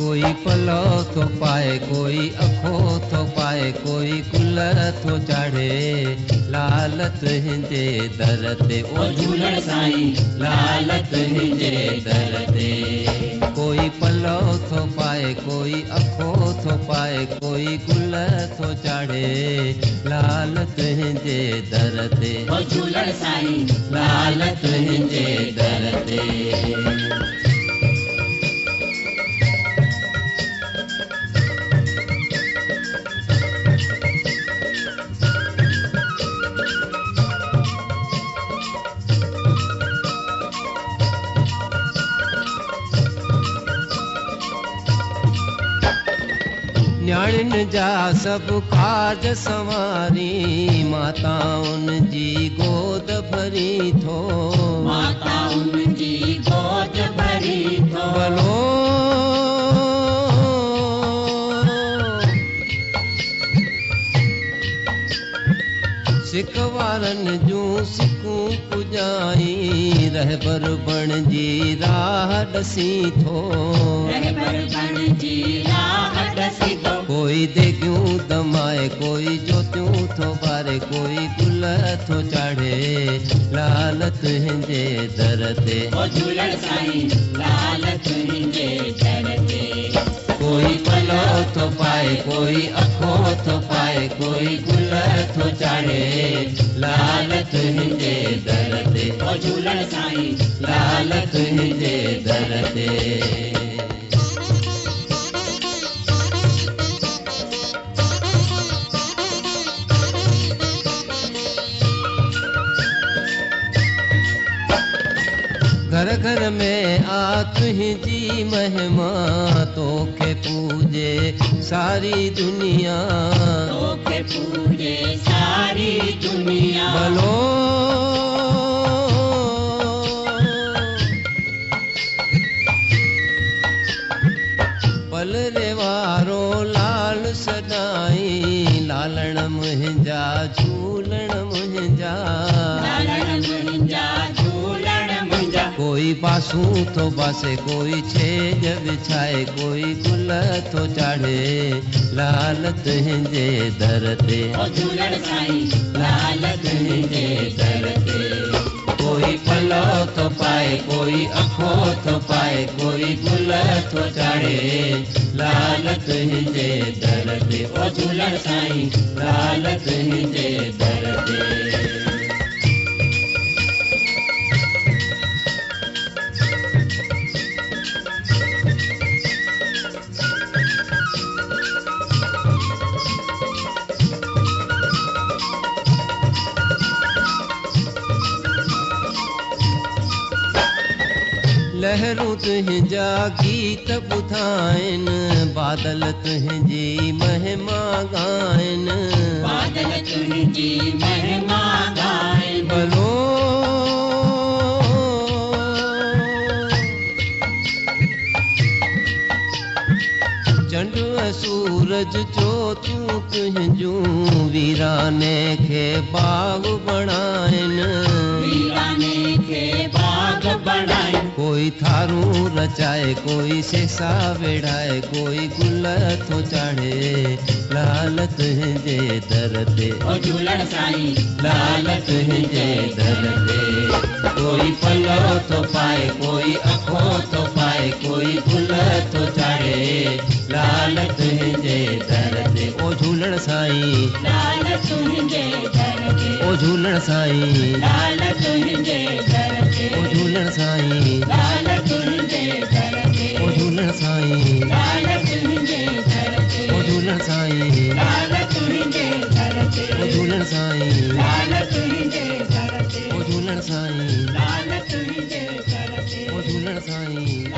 कोई पलो थो पाए कोई अखो थो पाए कोई गुल थो चाढ़े लालत हिंजे दर ते ओ झूलण साईं लालत हिंजे दर ते। कोई पलो थो पाए कोई अखो थो पाए कोई गुल थो चाढ़े लालत हिंजे दर ते ओ झूलण साईं लालत हिंजे दर ते। न्याणियुनि जा सभु कारज संवारी माताउनि जी गोद भरी थो माताउनि जी गोद भरी थो भलो सिक वारनि जूं सिकूं पुॼाई रहबर बणिजी राह ॾसी थो रहबर बणिजी राह ॾसी थो। कोई देगियूं दमाए कोई ज्योतियूं थो ॿारे कोई गुल थो चाढ़े लालत हिंजे दर ते ओ झूलण साईं लालत हिंजे दर ते। कोई पलो थो पाए कोई अखो थो पाए कोई गुल थो चाढ़े लालत हिंजे दर ते ओ झूलण साईं लालत हिंजे दर ते। घर घर में आ तुंहिंजी महिमा तोखे पूजे सारी दुनिया तोखे पूजे सारी दुनिया भलो पलरे वारो लाल सदाई लालण मुंहिंजा झूलण मुंहिंजा लालण मुंहिंजा झूलण मुंहिंजा। कोई बासूं थो बासे कोई छेज विछाए कोई गुल थो चाढ़े लालत हिंजे दर ते ओ झूलण साईं लालत हिंजे दर ते। कोई पलो थो पाए कोई अखो थो पाए कोई गुल थो चाढ़े लालत हिंजे दर ते ओ झूलण साईं लालत हिंजे दर ते। लहरूं तुंहिंजा गीत ॿुधाइनि बादल तुंहिंजी महिमा ॻाइनि बादल तुंहिंजी महिमा ॻाइनि भलो चंड सूरज ज्योतियूं तुंहिंजूं वीराने खे बाग बणाइनि वीराने खे बाग बणाइनि। कोई थारूं रचाए कोई सेसा वेढ़ाए कोई गुल थो चाढ़े लालत हिंजे दर ते ओ झूलण साईं लालत हिंजे दर ते। कोई पलो थो पाए कोई अखो थो पाए कोई गुल थो चाढ़े लालत हिंजे दर ते ओ झूलण साईं लालत हिंजे दर ते ओ झूलण साईं लालत हिंजे दर ते ओ झूलण साईं लालत हिंजे दर ते ओ झूलण साईं लालत हिंजे दर ते ओ झूलण साईं लालत हिंजे दर ते ओ झूलण साईं लालत हिंजे दर ते ओ झूलण साईं लालत हिंजे दर ते ओ झूलण साईं